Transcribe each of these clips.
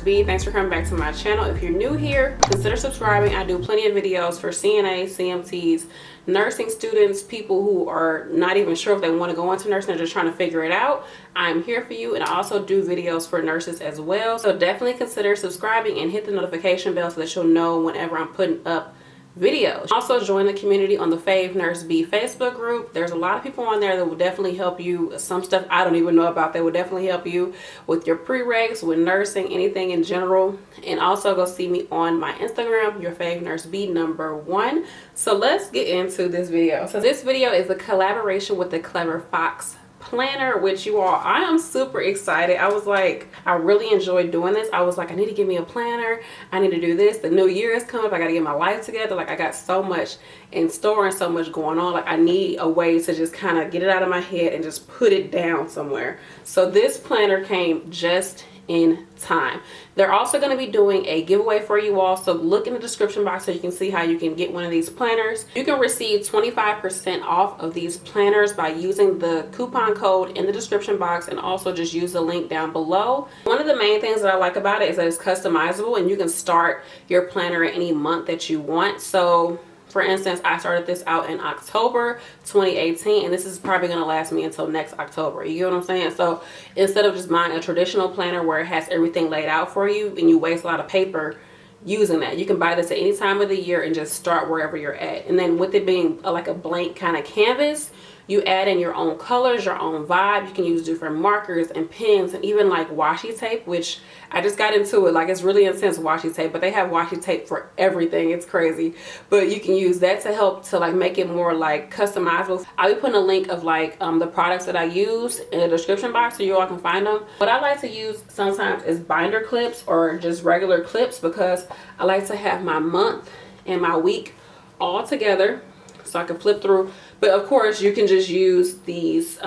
YourFavNurseB. Thanks for coming back to my channel. If you're new here, consider subscribing. I do plenty of videos for CNAs, CMTs, nursing students, people who are not even sure if they want to go into nursing, they're just trying to figure it out. I'm here for you, and I also do videos for nurses as well. So definitely consider subscribing and hit the notification bell so that you'll know whenever I'm putting up videos. Also join the community on the YourFavNurseB Facebook group. There's a lot of people on there that will definitely help you. Some stuff I don't even know about that will definitely help you with your prereqs, with nursing, anything in general. And also go see me on my Instagram, YourFavNurseB1. So let's get into this video. So this video is a collaboration with the Clever Fox planner, which you all, I am super excited. I was like, I really enjoyed doing this. I was like, I need to get me a planner. I need to do this. The new year is coming up. I got to get my life together. Like, I got so much in store and so much going on. Like, I need a way to just kind of get it out of my head and just put it down somewhere. So this planner came just in time. They're also going to be doing a giveaway for you all, so look in the description box so you can see how you can get one of these planners. You can receive 25% off of these planners by using the coupon code in the description box, and also just use the link down below. One of the main things that I like about it is that it's customizable, and you can start your planner at any month that you want. So for instance, I started this out in October 2018, and this is probably going to last me until next October. You get what I'm saying? So instead of just buying a traditional planner where it has everything laid out for you and you waste a lot of paper using that, you can buy this at any time of the year and just start wherever you're at. And then with it being like a blank kind of canvas, you add in your own colors, your own vibe. You can use different markers and pens, and even like washi tape, which I just got into it. Like, it's really intense washi tape, but they have washi tape for everything. It's crazy. But you can use that to help to like make it more like customizable. I'll be putting a link of like the products that I use in the description box so you all can find them. What I like to use sometimes is binder clips or just regular clips, because I like to have my month and my week all together so I can flip through. But of course you can just use these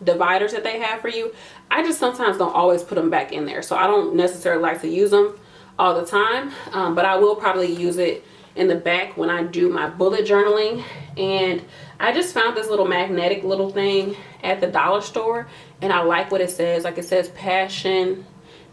dividers that they have for you. I just sometimes don't always put them back in there, so I don't necessarily like to use them all the time, but I will probably use it in the back when I do my bullet journaling. And I just found this little magnetic little thing at the dollar store, and I like what it says. Like, it says passion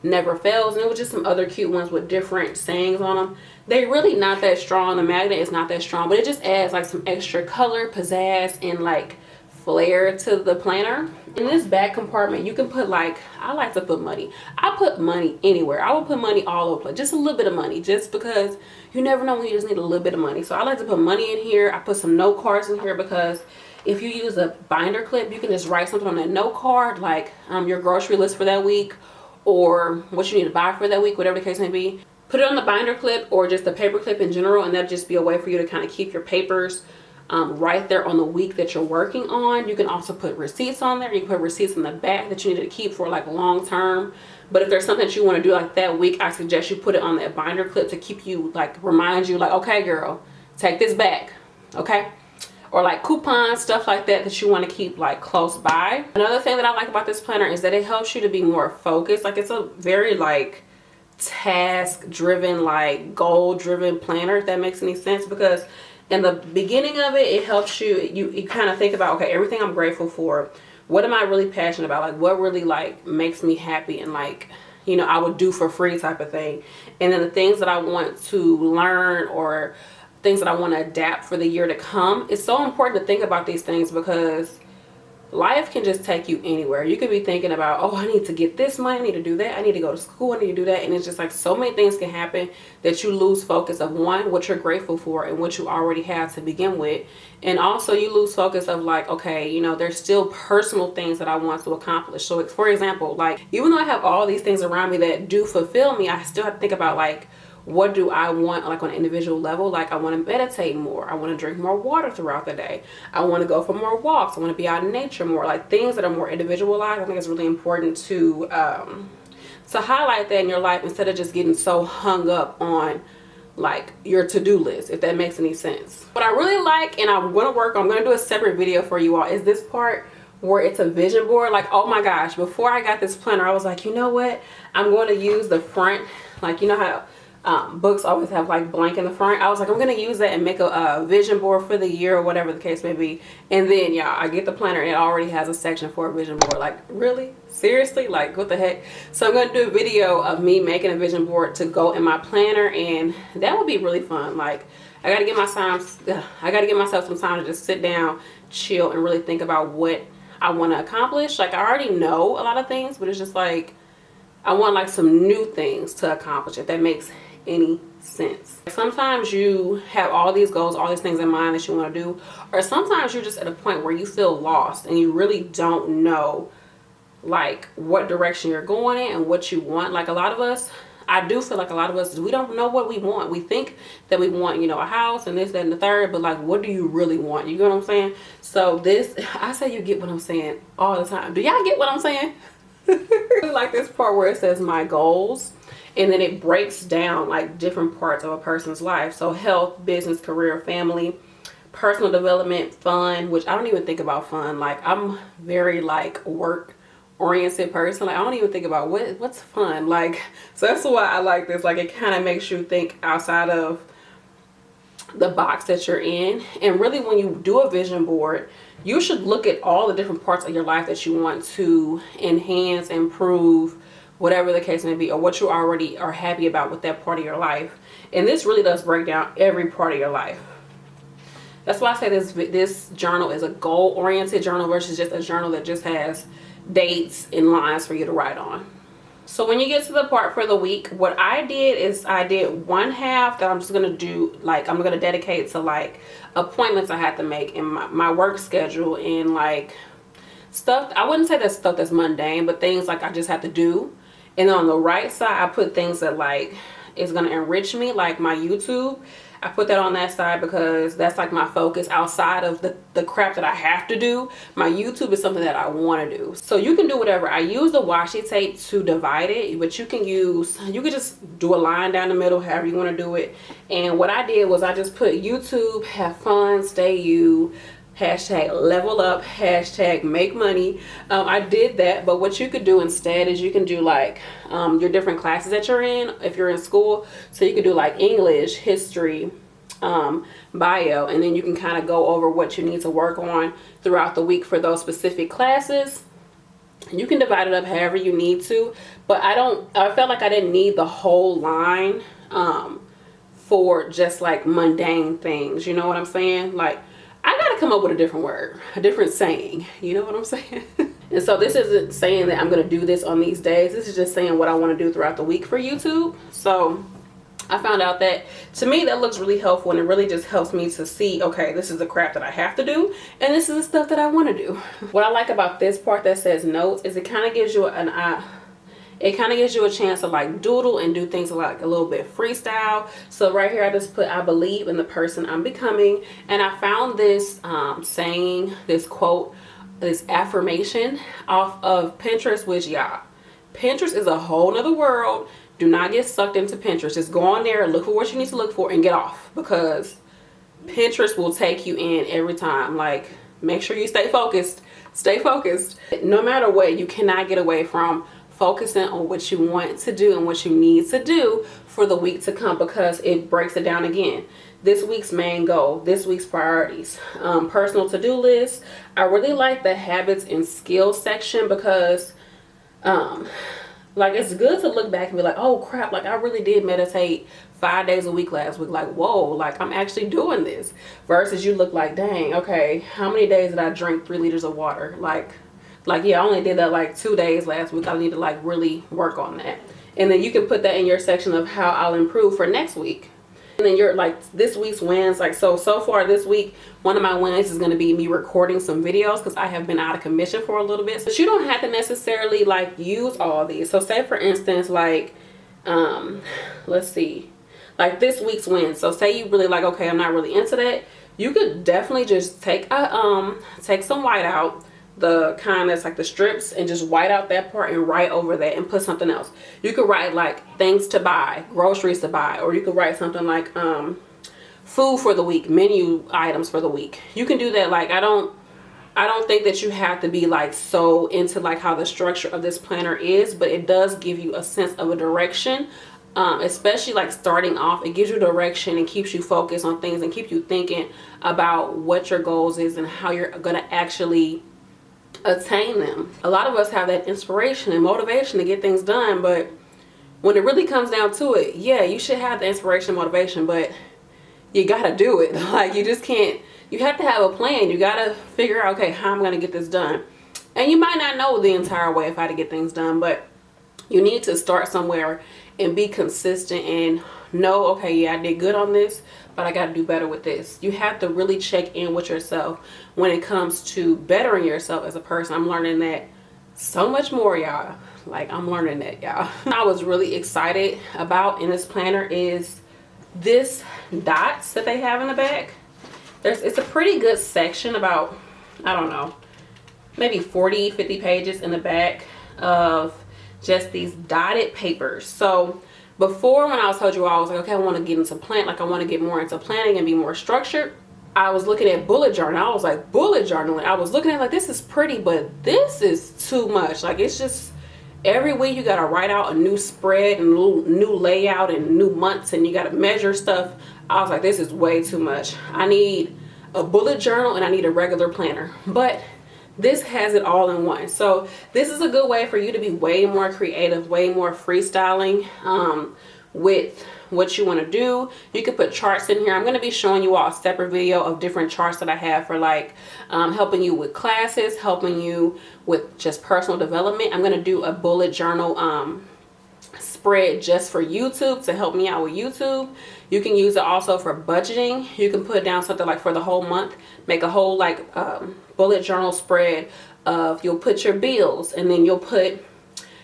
never fails, and it was just some other cute ones with different sayings on them. They're really not that strong. The magnet is not that strong, but it just adds like some extra color, pizzazz, and like flair to the planner. In this back compartment, you can put like, I like to put money. I put money anywhere. I will put money all over the place. Just a little bit of money, just because you never know when you just need a little bit of money. So I like to put money in here. I put some note cards in here, because if you use a binder clip, you can just write something on that note card, like your grocery list for that week, or what you need to buy for that week, whatever the case may be. Put it on the binder clip or just the paper clip in general, and that'll just be a way for you to kind of keep your papers right there on the week that you're working on. You can also put receipts on there. You can put receipts in the back that you need to keep for like long term. But if there's something that you want to do like that week, I suggest you put it on that binder clip to keep you, like, remind you like, okay girl, take this back, okay? Or like coupons, stuff like that that you want to keep like close by. Another thing that I like about this planner is that it helps you to be more focused. Like, it's a very like task driven, like goal driven planner, if that makes any sense, because in the beginning of it, it helps you kind of think about, okay, everything I'm grateful for, what am I really passionate about, like what really like makes me happy, and like, you know, I would do for free type of thing. And then the things that I want to learn, or things that I want to adapt for the year to come. It's so important to think about these things, because life can just take you anywhere. You could be thinking about, oh, I need to get this money, I need to do that, I need to go to school, I need to do that, and it's just like so many things can happen that you lose focus of, one, what you're grateful for and what you already have to begin with. And also you lose focus of like, okay, you know, there's still personal things that I want to accomplish. So for example, like, even though I have all these things around me that do fulfill me, I still have to think about like, what do I want, like on an individual level? Like, I want to meditate more. I want to drink more water throughout the day. I want to go for more walks. I want to be out in nature more. Like, things that are more individualized. I think it's really important to highlight that in your life, instead of just getting so hung up on like your to-do list, if that makes any sense. What I really like, and I'm going to do a separate video for you all, is this part where it's a vision board. Like, oh my gosh, before I got this planner, I was like, you know what? I'm going to use the front, like, you know how books always have like blank in the front. I was like, I'm gonna use that and make a vision board for the year or whatever the case may be. And then yeah, I get the planner and it already has a section for a vision board. Like, really? Seriously? Like, what the heck? So I'm gonna do a video of me making a vision board to go in my planner, and that would be really fun. Like, I gotta give myself some time to just sit down, chill, and really think about what I want to accomplish. Like, I already know a lot of things, but it's just like I want like some new things to accomplish, if that makes any sense. Sometimes you have all these goals, all these things in mind that you want to do, or sometimes you're just at a point where you feel lost and you really don't know like what direction you're going in and what you want. Like, a lot of us, I do feel like a lot of us, we don't know what we want. We think that we want, you know, a house and this, that, and the third, but like, what do you really want? You get what I'm saying? So this, I say you get what I'm saying all the time. Do y'all get what I'm saying? Like this part where it says my goals, and then it breaks down like different parts of a person's life. So health, business, career, family, personal development, fun, which I don't even think about fun. Like, I'm very like work oriented person. Like, I don't even think about what's fun. Like, so that's why I like this. Like, it kind of makes you think outside of the box that you're in. And really, when you do a vision board, you should look at all the different parts of your life that you want to enhance, improve, whatever the case may be, or what you already are happy about with that part of your life. And this really does break down every part of your life. That's why I say this journal is a goal-oriented journal versus just a journal that just has dates and lines for you to write on. So when you get to the part for the week, what I did is I did one half that I'm just gonna do, like, I'm gonna dedicate to like appointments I had to make in my work schedule, and like stuff, I wouldn't say that's stuff that's mundane, but things like I just have to do. And then on the right side, I put things that like is gonna enrich me, like my YouTube. I put that on that side because that's like my focus outside of the crap that I have to do. My YouTube is something that I want to do. So you can do whatever. I use the washi tape to divide it, but you can just do a line down the middle, however you want to do it. And what I did was I just put YouTube, have fun, stay you, hashtag level up, hashtag make money. I did that, but what you could do instead is you can do like your different classes that you're in if you're in school. So you could do like English, history, bio, and then you can kind of go over what you need to work on throughout the week for those specific classes. You can divide it up however you need to, but I felt like I didn't need the whole line for just like mundane things. You know what I'm saying? Like, I gotta come up with a different word, a different saying. You know what I'm saying? And so this isn't saying that I'm gonna do this on these days. This is just saying what I want to do throughout the week for YouTube. So I found out that to me that looks really helpful, and it really just helps me to see, okay, this is the crap that I have to do, and this is the stuff that I want to do. What I like about this part that says notes is it kind of gives you a chance to like doodle and do things like a little bit freestyle. So right here I just put, I believe in the person I'm becoming. And I found this saying, this quote, this affirmation off of Pinterest, which y'all, Pinterest is a whole nother world. Do not get sucked into Pinterest. Just go on there, look for what you need to look for, and get off, because Pinterest will take you in every time. Like, make sure you stay focused. Stay focused. No matter what, you cannot get away from focusing on what you want to do and what you need to do for the week to come, because it breaks it down again. This week's main goal, this week's priorities, personal to-do list. I really like the habits and skills section because like, it's good to look back and be like, oh crap, like I really did meditate 5 days a week last week. Like, whoa, like I'm actually doing this. Versus you look like, dang, okay, how many days did I drink 3 liters of water? Like yeah, I only did that like 2 days last week. I need to like really work on that. And then you can put that in your section of how I'll improve for next week. And then you're like, this week's wins, like so far this week, one of my wins is going to be me recording some videos, because I have been out of commission for a little bit. So you don't have to necessarily like use all these. So say for instance, like let's see, like this week's win. So say you really like, okay, I'm not really into that. You could definitely just take some white out, the kind that's like the strips, and just white out that part and write over that and put something else. You could write like things to buy, groceries to buy, or you could write something like food for the week, menu items for the week. You can do that. Like, I don't think that you have to be like so into like how the structure of this planner is, but it does give you a sense of a direction especially like starting off. It gives you direction and keeps you focused on things and keeps you thinking about what your goals is and how you're gonna actually attain them. A lot of us have that inspiration and motivation to get things done, but when it really comes down to it, yeah, you should have the inspiration and motivation, but you gotta do it. Like, you just can't, you have to have a plan. You gotta figure out, okay, how I'm gonna get this done. And you might not know the entire way of how to get things done, but you need to start somewhere and be consistent and know, okay, yeah, I did good on this, but I gotta do better with this. You have to really check in with yourself when it comes to bettering yourself as a person. I'm learning that so much more, y'all. Like, I'm learning that, y'all. I was really excited about in this planner is this dots that they have in the back. It's a pretty good section, about, I don't know, maybe 40-50 pages in the back of just these dotted papers. So before, when I was told you all, I was like, okay, I want to get into I want to get more into planning and be more structured. I was looking at bullet journaling. I was like, bullet journaling. I was looking at like, this is pretty, but this is too much. Like, it's just every week you got to write out a new spread and new layout and new months, and you got to measure stuff. I was like, this is way too much. I need a bullet journal and I need a regular planner, but this has it all in one. So this is a good way for you to be way more creative, way more freestyling with what you want to do. You can put charts in here. I'm going to be showing you all a separate video of different charts that I have for like helping you with classes, helping you with just personal development. I'm going to do a bullet journal spread just for YouTube to help me out with YouTube. You can use it also for budgeting. You can put down something like for the whole month, make a whole like bullet journal spread of, you'll put your bills, and then you'll put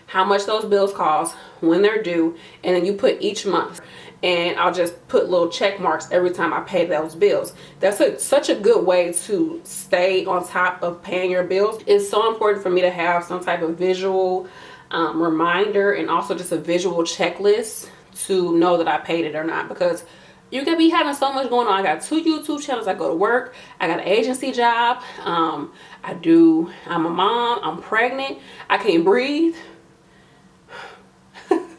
how much those bills cost, when they're due, and then you put each month. And I'll just put little check marks every time I pay those bills. That's such a good way to stay on top of paying your bills. It's so important for me to have some type of visual reminder, and also just a visual checklist to know that I paid it or not, because you could be having so much going on. I got 2 YouTube channels. I go to work. I got an agency job. I'm a mom. I'm pregnant. I can't breathe.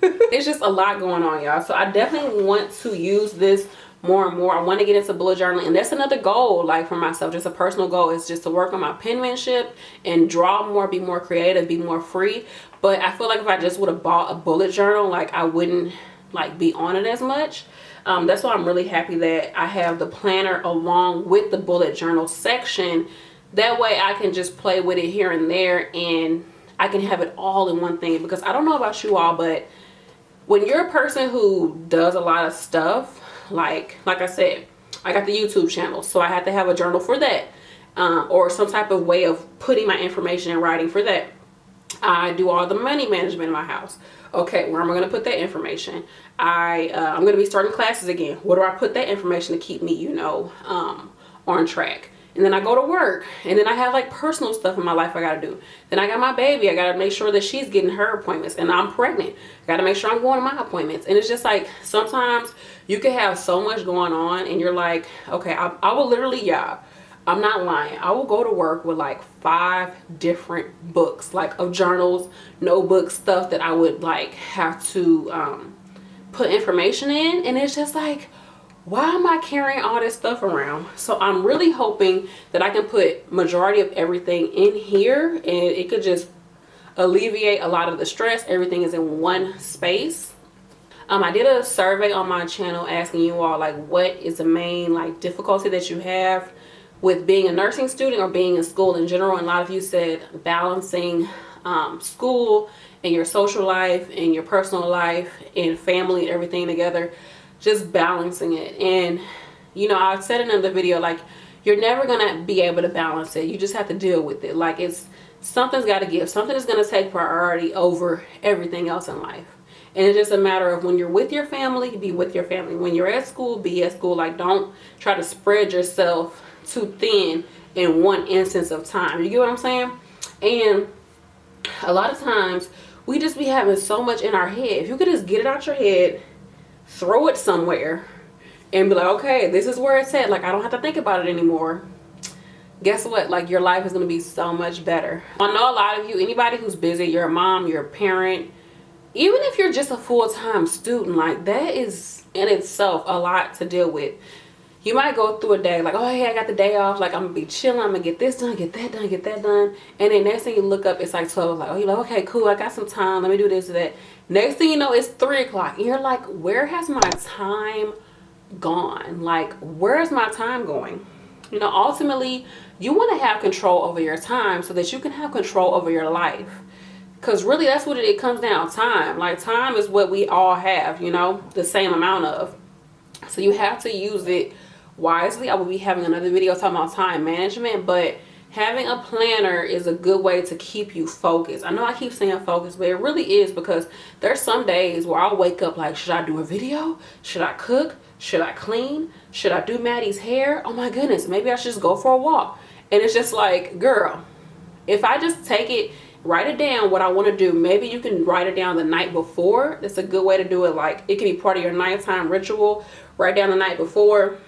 It's just a lot going on, y'all. So I definitely want to use this more and more. I want to get into bullet journaling, and that's another goal, like for myself, just a personal goal, is just to work on my penmanship and draw more, be more creative, be more free. But I feel like if I just would have bought a bullet journal, like I wouldn't like be on it as much. That's why I'm really happy that I have the planner along with the bullet journal section. That way I can just play with it here and there, and I can have it all in one thing. Because I don't know about you all, but when you're a person who does a lot of stuff, like I said, I got the YouTube channel, so I had to have a journal for that, or some type of way of putting my information in writing for that. I do all the money management in my house. Okay, where am I going to put that information? I'm going to be starting classes again. Where do I put that information to keep me, you know, on track? And then I go to work, and then I have like personal stuff in my life I got to do. Then I got my baby. I got to make sure that she's getting her appointments, and I'm pregnant. I got to make sure I'm going to my appointments. And it's just like, sometimes you can have so much going on, and you're like, okay, I will literally, yeah, I'm not lying, I will go to work with like 5 different books, like of journals, notebooks, stuff that I would like have to put information in. And it's just like, why am I carrying all this stuff around? So I'm really hoping that I can put majority of everything in here, and it could just alleviate a lot of the stress. Everything is in one space. I did a survey on my channel asking you all like, what is the main like difficulty that you have with being a nursing student or being in school in general. And a lot of you said balancing school and your social life and your personal life and family and everything together, just balancing it. And you know, I said in another video, like, you're never gonna be able to balance it. You just have to deal with it. Like, it's something's got to give. Something is going to take priority over everything else in life. And it's just a matter of, when you're with your family, be with your family. When you're at school, be at school. Like, don't try to spread yourself too thin in one instance of time. You get what I'm saying? And a lot of times we just be having so much in our head. If you could just get it out your head, throw it somewhere, and be like, okay, this is where it's at. Like, I don't have to think about it anymore. Guess what? Like, your life is going to be so much better. I know a lot of you, anybody who's busy, you're a mom, you're a parent, even if you're just a full-time student, like that is in itself a lot to deal with. You might go through a day like, oh hey, I got the day off, like I'm gonna be chilling, I'm gonna get this done, get that done, get that done, and then next thing you look up, it's like 12. Like, oh, you're like, okay, cool, I got some time, let me do this or that. Next thing you know, it's 3 o'clock, and you're like, where has my time gone? Like, where's my time going? You know, ultimately, you want to have control over your time so that you can have control over your life. Because really, that's what it comes down, time. Like, time is what we all have, you know, the same amount of. So you have to use it wisely. I will be having another video talking about time management, but having a planner is a good way to keep you focused. I know I keep saying focus, but it really is, because there's some days where I'll wake up like, should I do a video? Should I cook? Should I clean? Should I do Maddie's hair? Oh my goodness, maybe I should just go for a walk. And it's just like, girl, if I just take it, write it down what I want to do. Maybe you can write it down the night before. That's a good way to do it. Like, it can be part of your nighttime ritual. Write down the night before,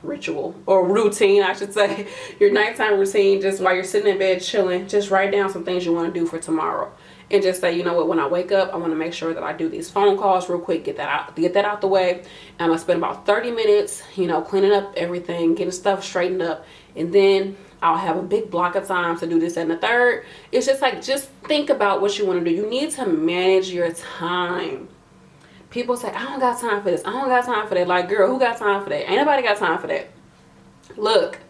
ritual or routine, I should say, your nighttime routine, just while you're sitting in bed chilling, just write down some things you want to do for tomorrow, and just say, you know what, when I wake up, I want to make sure that I do these phone calls real quick, get that out the way. I'm gonna spend about 30 minutes, you know, cleaning up everything, getting stuff straightened up, and then I'll have a big block of time to do this and the third. It's just like, just think about what you want to do. You need to manage your time. People say, I don't got time for this, I don't got time for that. Like, girl, who got time for that? Ain't nobody got time for that. Look,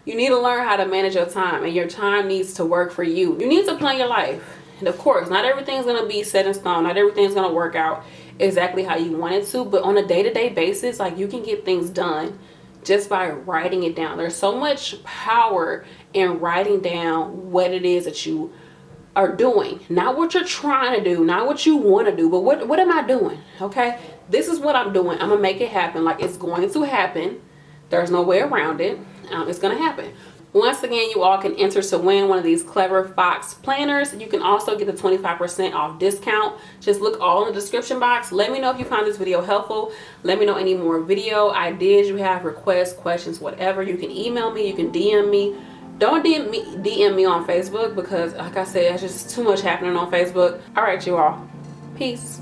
you need to learn how to manage your time, and your time needs to work for you. You need to plan your life. And of course, not everything's going to be set in stone. Not everything's going to work out exactly how you want it to. But on a day-to-day basis, like, you can get things done just by writing it down. There's so much power in writing down what it is that you are doing, not what you're trying to do, not what you want to do, but what am I doing? Okay, this is what I'm doing. I'm gonna make it happen. Like, it's going to happen. There's no way around it. It's gonna happen. Once again, you all can enter to win one of these Clever Fox planners. You can also get the 25% off discount. Just look all in the description box. Let me know if you found this video helpful. Let me know any more video ideas you have, requests, questions, whatever. You can email me, you can DM me. Don't DM me on Facebook, because like I said, there's just too much happening on Facebook. All right, you all. Peace.